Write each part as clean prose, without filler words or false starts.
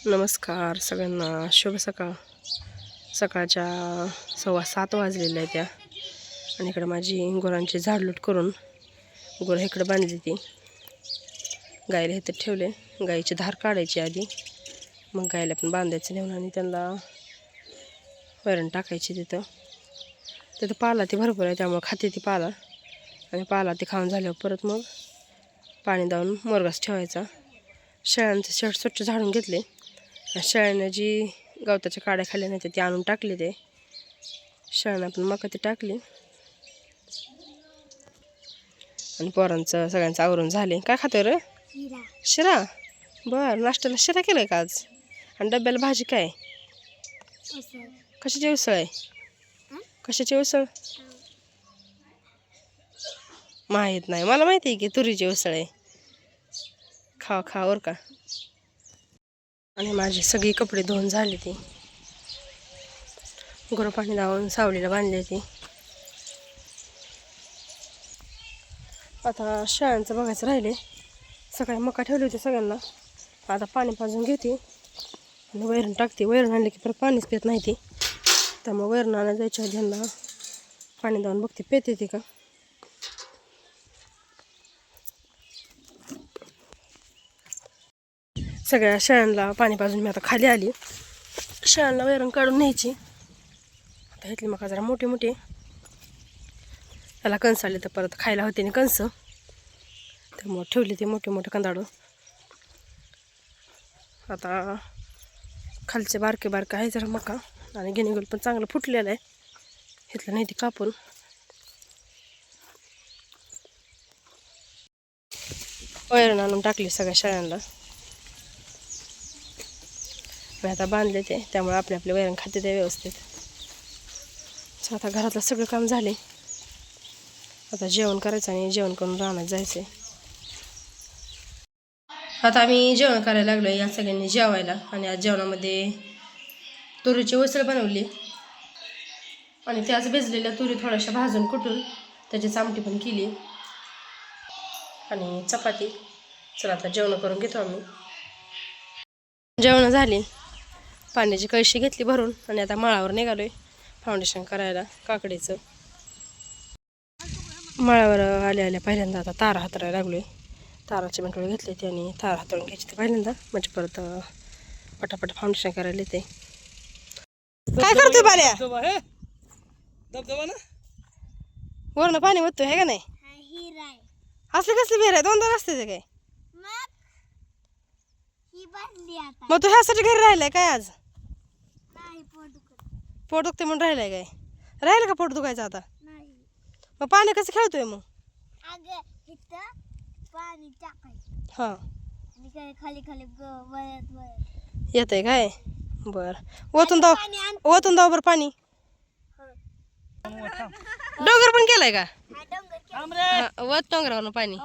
नमस्कार सगळ्यांना, शुभ सकाळ. सकाळच्या 6:15 वाजलेल्या आहेत त्या. आणि इकडे माझी गुरांची झाडलूट करून गुरं इकडे बांधली ती. गायला इथं ठेवले. गाईची धार काढायची आधी, मग गायला पण बांधायचं नेऊन आणि त्यांना वैरण टाकायची. तिथं पाला ती भरपूर आहे, त्यामुळे खाते ती पाला. आणि पाला ती खाऊन झाल्यावर परत मग पाणी दावून मोरगास ठेवायचा. शेळ्यांचे शेड स्वच्छ झाडून घेतले. शेळ्यानं जी गवताच्या काड्या खाल्ल्या नाही ते आणून टाकले. ते शेळ्यांना पण मका ती टाकली. आणि पोरांचं सगळ्यांचं आवरून झाले. काय खातोय रे? शिरा. बरं, नाश्त्याला शिरा केलाय का आज? आणि डब्याला भाजी काय? कशाची उसळ आहे? कशाची उसळ? माहीत नाही मला. माहिती आहे की तुरीची उसळ आहे. खा वर का. आणि माझी सगळी कपडे धुवून झाली. ती गुरं पाणी दावून सावलीला बांधली. ती आता शेळ्यांचं बघायचं राहिले. सकाळी मका ठेवली होती सगळ्यांना. आता पाणी पाजून घेते आणि वैरण टाकते. वैरण आणली की परत पाणीच पित नाही ती. त्यामुळे वैरण आणायला जायच्या आधी ह्यांना पाणी दावून बघते पेते ती का. सगळ्या शेळ्यांना पाणी पाजून मी आता खाली आली. शेळ्यांना वैरण काढून न्यायची. आता घेतली मका जरा मोठी मोठी. त्याला कणस आले तर परत खायला होते ना कणस, त्यामुळे ठेवली ते मोठे मोठे कंदाडून. आता खालचे बारके बारके आहे जरा मका. आणि गिनीगुल पण चांगलं फुटलेलं आहे. घेतलं नाही ती कापून. वैरण आणून टाकली सगळ्या शेळ्यांना. मी आता बांधले ते, त्यामुळे आपले आपले वैरण खाते ते व्यवस्थित. आता घरातलं सगळं काम झाले. आता जेवण करायचं आणि जेवण करून रानात जायचं. आता आम्ही जेवण करायला लागलो. या सगळ्यांनी जेवायला. आणि आज जेवणामध्ये तुरीची उसळ बनवली. आणि त्याच भिजलेल्या तुरी थोड्याशा भाजून कुटून त्याची आमटी पण केली. आणि चपाती. चला आता जेवण करून घेतो आम्ही. जेवण झाली. पाण्याची कळशी घेतली भरून आणि आता माळावर निघालोय फाउंडेशन करायला काकडीचं. माळावर आल्या पहिल्यांदा आता तारा हातरायला लागलोय. ताराचे मंडोळे घेतले ते आणि तारा हातरून घ्यायची ते पहिल्यांदा, म्हणजे परत पटापट फाउंडेशन करायला येते. काय करतोय बाल्या? वरनं पाणी ओततोय हे का नाही? असले कसले विहीर आहे? दोनदा असते ते काय? मग तू ह्यासाठी घरी राहिलाय काय आज? पोट दुखते म्हणून राहिलाय काय? राहिलं का पोट दुखायचं आता? मग पाणी कसं खेळतोय मग? हा येत आहे काय? बर, ओतून दाव बरं पाणी. डोंगर पण केलाय का? वत डोंगरावर पाणी.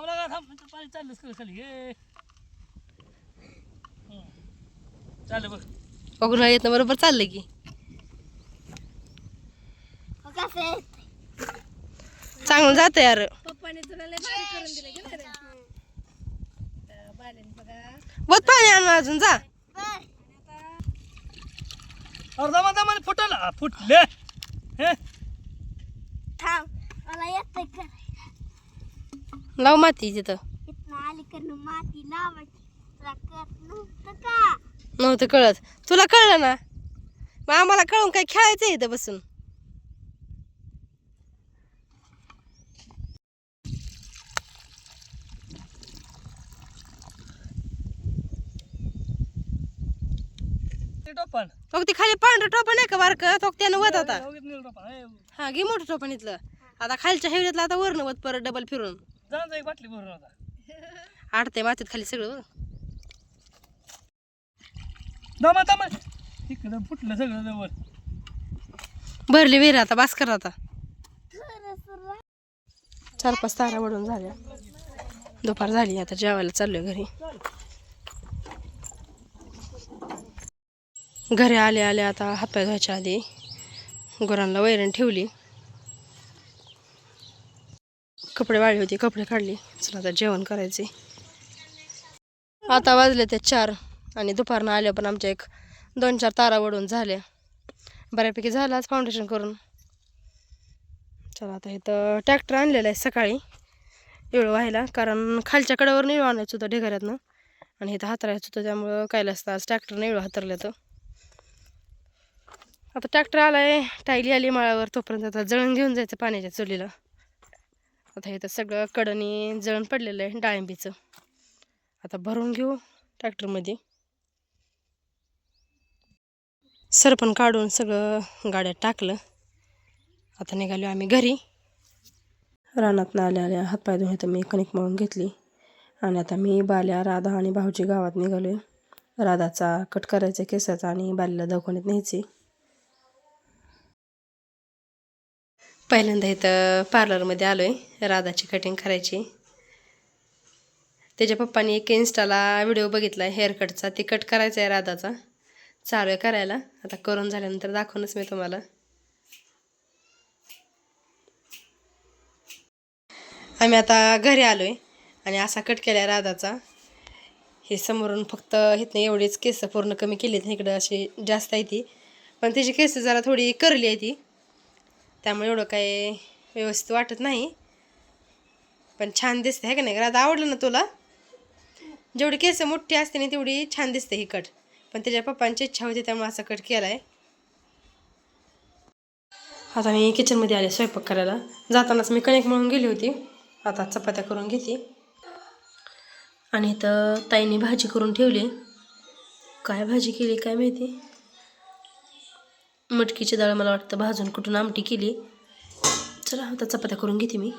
बघून येत ना बरोबर चाललंय की. चांगलं जात यार. वत पाणी आण अजून जा. फुटले लाव माती तिथं. नव्हतं कळत. तुला कळलं ना, मग आम्हाला कळून काय खेळायचं इथं बसून. ती खाली पांढरं टोपण आहे का बारक? तो त्यानं वत आता. हा घे मोठं टोपण इथलं. आता खालच्या हेवल्यातलं आता वरण वत परत डबल फिरून. आडते मातीत खाली सगळं. फुटलं सगळं जवळ. भरली विहीर आता. बास कर आता. 4-5 तारा वडून झाल्या. दुपार झाली. आता जेवायला चाललोय घरी. घरी आले आता हातपाय धुवायच्या आधी गुरांना वैरण ठेवली. कपडे वाळले होते, कपडे काढले. चला आता जेवण करायचे. आता वाजले ते 4. आणि दुपारनं आल्या पण आमच्या एक 2-4 तारा वडून झाल्या. बऱ्यापैकी झालं आज फाउंडेशन करून. चला आता इथं ट्रॅक्टर आणलेला आहे सकाळी इळू व्हायला, कारण खालच्या कड्यावर इळू आणायचं होतं ढेगाऱ्यातनं आणि इथं हातरायचं होतं, त्यामुळं कैलास आज ट्रॅक्टरनं इळू हातरलं. तर आता ट्रॅक्टर आलाय, टायली आली माळावर, तोपर्यंत आता जळण घेऊन जायचं पाण्याच्या चुलीला. आता इथं सगळं कडणी जळण पडलेलं आहे डाळिंबीचं, आता भरून घेऊ ट्रॅक्टरमध्ये. सरपण काढून सगळं गाड्यात टाकलं. आता निघालो आम्ही घरी. रानातनं आल्या हातपाय धुवून इथं मी कणिक मळून घेतली आणि आता मी, बाल्या, राधा आणि भाऊजी गावात निघालो आहे. राधाचा कट करायचा केसाचा आणि बाल्याला दवाखान्यात न्यायची. पहिल्यांदा इथं पार्लरमध्ये आलो आहे राधाची कटिंग करायची. त्याच्या पप्पानी एक इन्स्टाला व्हिडिओ बघितला आहे हेअरकटचा, ती कट करायचा आहे राधाचा, चालू आहे करायला. आता करून झाल्यानंतर दाखवूनच मी तुम्हाला. आम्ही आता घरी आलो आहे आणि असा कट केला आहे राधाचा. हे समोरून फक्त इथनं एवढीच केस पूर्ण कमी केली आहेत, इकडं अशी जास्त आहे ती, पण तिची केस जरा थोडी करली आहे ती, त्यामुळे एवढं काही व्यवस्थित वाटत नाही, पण छान दिसते आहे का नाही राधा? आवडलं ना तुला? जेवढी केस मोठी असते ना तेवढी छान दिसते ही कट, पण त्याच्या पप्पांची इच्छा होती त्यामुळे असा कट केला आहे. आता मी किचनमध्ये आले स्वयंपाक करायला. जातानाच मी कणिक मळून गेली होती, आता चपात्या करून घेते. आणि इथं ताईंनी भाजी करून ठेवली. काय भाजी केली काय माहिती, मटकीची डाळ मला वाटतं भाजून कुठून आमटी केली. चला आता चपात्या करून घेते मी.